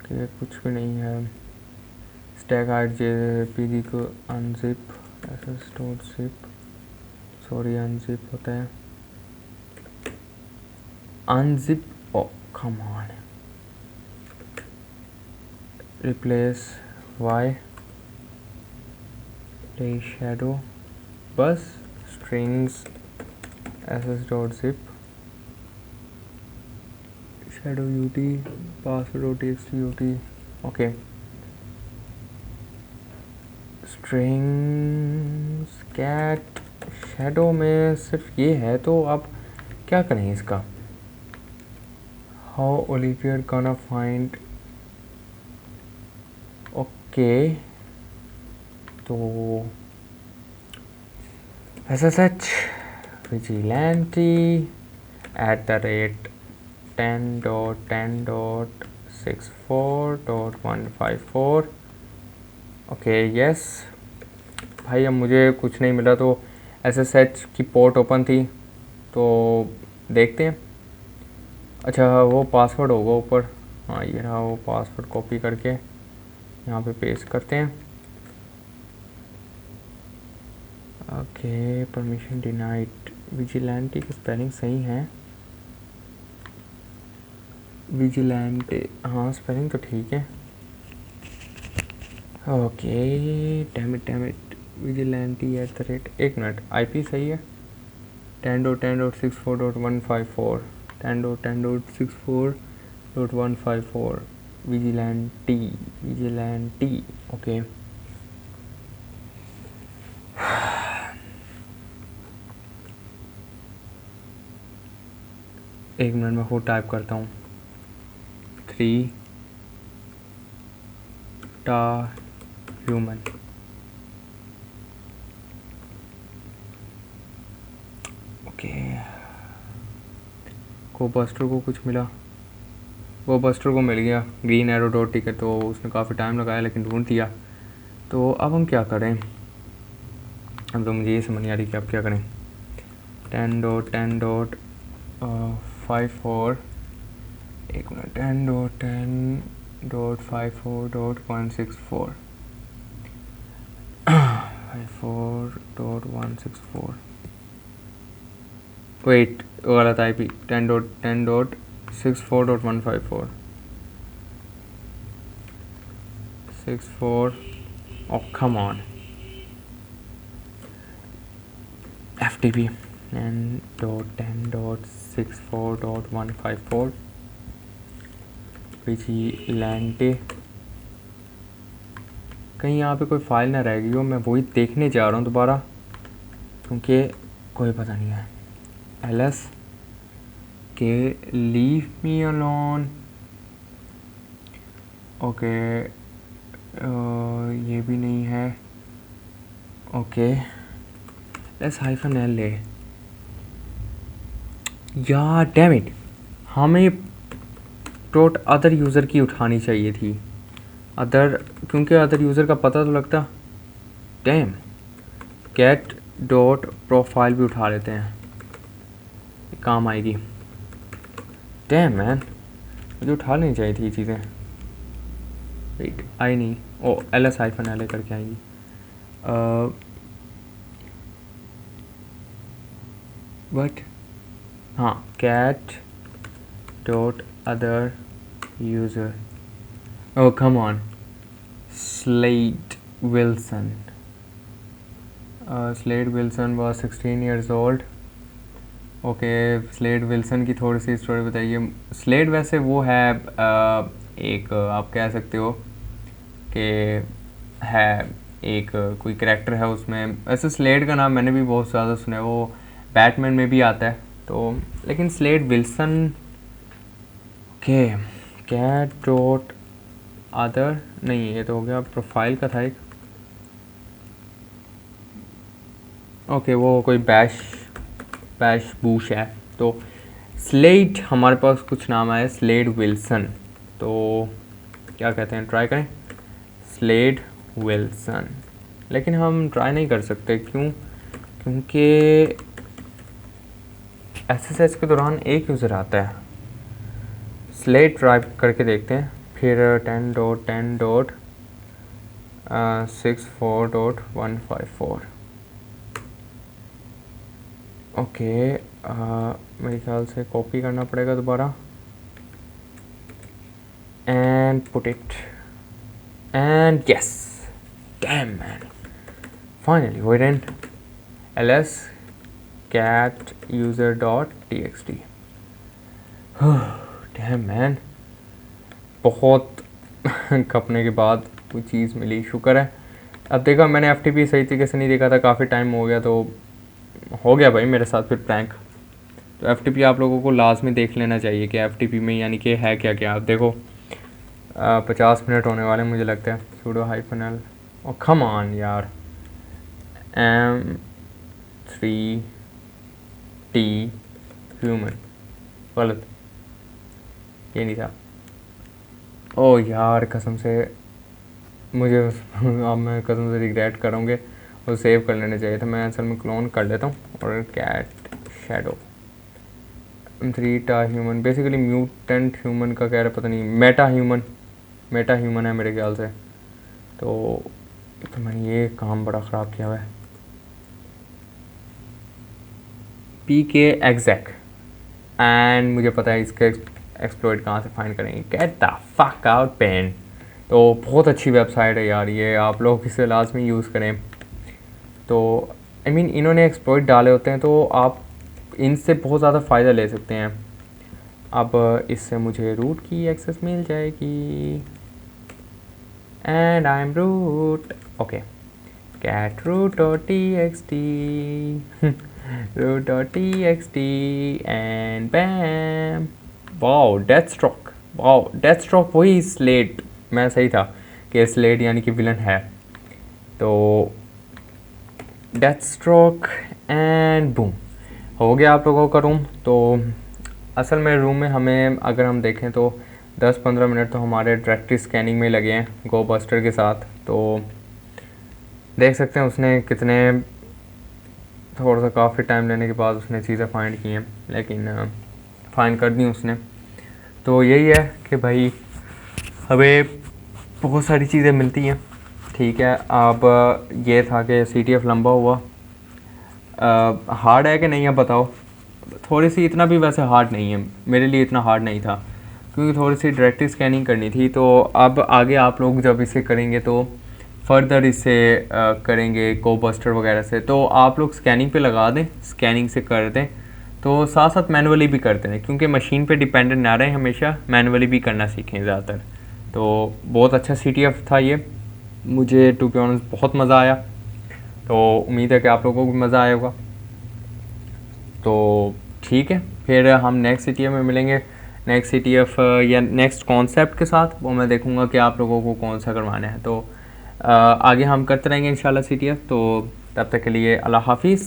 के कुछ भी नहीं है. स्टैक हाइड JPG को अनजिप ss.zip. सॉरी, अनजिप होता है. Unzip. Oh come on. Replace y play shadow. बस strings ss.zip shadow ut password txt ut. Okay, strings cat shadow में सिर्फ ये है. तो अब क्या करें इसका? How Olivier gonna find. Okay, तो SSH vigilante @10.10.64.154. ओके, यस भाई. अब मुझे कुछ नहीं मिला, तो SSH की पोर्ट ओपन थी, तो देखते हैं. अच्छा, वो पासवर्ड होगा ऊपर. हाँ, ये रहा. वो पासवर्ड कॉपी करके यहाँ पे पेस्ट करते हैं. Okay, permission denied. विजिलेंटी की स्पेलिंग सही है. विजिलेंटे, हाँ स्पेलिंग तो ठीक है. ओके, डैम इट विजिलेंटी @ एक मिनट. IP सही है. 10.10.64.154. 10.10.64.154. विजिलेंटी. ओके, एक मिनट में खुद टाइप करता हूँ, 3 टा ह्यूमन। ओके, कोबस्टर को कुछ मिला, कोबस्टर को मिल गया ग्रीन एरो डॉट, ठीक है। तो उसने काफ़ी टाइम लगाया लेकिन ढूंढ दिया। तो अब हम क्या करें, अब तो मुझे ये समझ नहीं आ रही कि अब क्या करें। 10.10.54, एक मिनट, 10.10.54.164 54.164, वेट गलत IP, 10.10.64.154 64, oh come on, FTP 10.10.64.154 vigilante. कहीं यहाँ पे कोई फाइल ना रह गई हो, मैं वही देखने जा रहा हूँ दोबारा, क्योंकि कोई पता नहीं है। LS के लीव मी अलोन, ओके, ये भी नहीं है, ओके, S-L है यार, डैम इट, हमें डॉट अदर यूज़र की उठानी चाहिए थी, अदर, क्योंकि अदर यूज़र का पता तो लगता। डैम, गेट डॉट प्रोफाइल भी उठा लेते हैं, काम आएगी। डैम मैन, मुझे उठा लेनी चाहिए थी ये चीज़ें, वेट आई नहीं, ओ LS-LA करके आएंगी। बट हाँ, cat dot other user, oh come on, Slade Wilson, Slade Wilson was 16 years old, okay. Slade Wilson की थोड़ी सी स्टोरी बताइए। स्लेड वैसे वो है एक, आप कह सकते हो कि है एक कोई कैरेक्टर है उसमें। वैसे स्लेड का नाम मैंने भी बहुत ज़्यादा सुना है, वो बैटमैन में भी आता है तो, लेकिन Slade Wilson, okay. Cat dot other नहीं, ये तो हो गया प्रोफाइल का था एक, ओके, वो कोई बैश बूश है। तो स्लेड, हमारे पास कुछ नाम आया, स्लेड विल्सन, तो क्या कहते हैं, ट्राई करें स्लेड विल्सन। लेकिन हम ट्राई नहीं कर सकते, क्यों, क्योंकि SSH के दौरान एक यूज़र आता है। स्लेड ट्राई करके देखते हैं, फिर 10.10.64.154, ओके। मेरे ख्याल से कॉपी करना पड़ेगा दोबारा, and put it, and yes, damn man, finally we didn't, ls cat user dot txt, damn man, बहुत खपने के बाद कोई चीज़ मिली, शुक्र है। अब देखा मैंने FTP सही तरीके से नहीं देखा था, काफ़ी टाइम हो गया, तो हो गया भाई मेरे साथ फिर प्रैंक। तो FTP आप लोगों को लाजमी देख लेना चाहिए कि FTP में यानी कि है क्या क्या। आप देखो 50 मिनट होने वाले मुझे लगता है। sudo -l, oh come on यार, M3T ह्यूमन, गलत, ये नहीं था। ओ यार कसम से मुझे अब मैं कसम से रिग्रेट करूँगे, वो सेव कर लेना चाहिए था। मैं असल में क्लोन कर लेता हूँ, और कैट शैडो M3 टा ह्यूमन, बेसिकली म्यूटेंट ह्यूमन का कह रहा, पता नहीं, मेटा ह्यूमन है मेरे ख्याल से। तो मैंने ये काम बड़ा ख़राब किया हुआ है। PK एग्जैक, एंड मुझे पता है इसका एक्सप्लॉइट कहाँ से फाइंड करेंगे, get the fuck out pen. तो बहुत अच्छी वेबसाइट है यार ये, आप लोग इसे लाजमी यूज़ करें। तो आई मीन इन्होंने एक्सप्लॉइट डाले होते हैं, तो आप इनसे बहुत ज़्यादा फ़ायदा ले सकते हैं। अब इससे मुझे रूट की एक्सेस मिल जाएगी, and I am root, okay, cat root dot txt, root.txt and bam. Wow Deathstroke, wow Deathstroke वही स्लेट, मैं सही था कि स्लेट यानी कि विलन है। तो डेथ स्ट्रोक एंड बूम हो गया आप लोगों का रूम। तो असल में रूम में हमें अगर हम देखें तो 10-15 मिनट तो हमारे डायरेक्टली स्कैनिंग में लगे हैं गो बस्टर के साथ। तो देख सकते हैं उसने कितने, थोड़ा सा काफ़ी टाइम लेने के बाद उसने चीज़ें फाइंड की हैं, लेकिन फाइंड कर दी उसने। तो यही है कि भाई हमें बहुत सारी चीज़ें मिलती हैं, ठीक है। अब ये था कि CTF लंबा हुआ, हार्ड है कि नहीं है बताओ। थोड़ी सी, इतना भी वैसे हार्ड नहीं है, मेरे लिए इतना हार्ड नहीं था क्योंकि थोड़ी सी डायरेक्टली स्कैनिंग करनी थी। तो अब आगे आप लोग जब इसे करेंगे तो फर्दर इसे करेंगे गो बस्टर वगैरह से, तो आप लोग स्कैनिंग पे लगा दें, स्कैनिंग से कर दें, तो साथ साथ मैनुअली भी करते हैं क्योंकि मशीन पे डिपेंडेंट ना रहें, हमेशा मैनुअली भी करना सीखें ज़्यादातर। तो बहुत अच्छा CTF था ये, मुझे टू बी ऑनेस्ट बहुत मज़ा आया। तो उम्मीद है कि आप लोगों को भी मज़ा आया होगा। तो ठीक है, फिर हम नेक्स्ट CTF में मिलेंगे, नेक्स्ट CTF या नेक्स्ट कॉन्सेप्ट के साथ। वो मैं देखूँगा कि आप लोगों को कौन सा करवाना है। तो आगे हम करते रहेंगे इंशाल्लाह CTF। तो तब तक के लिए अल्लाह हाफिज़।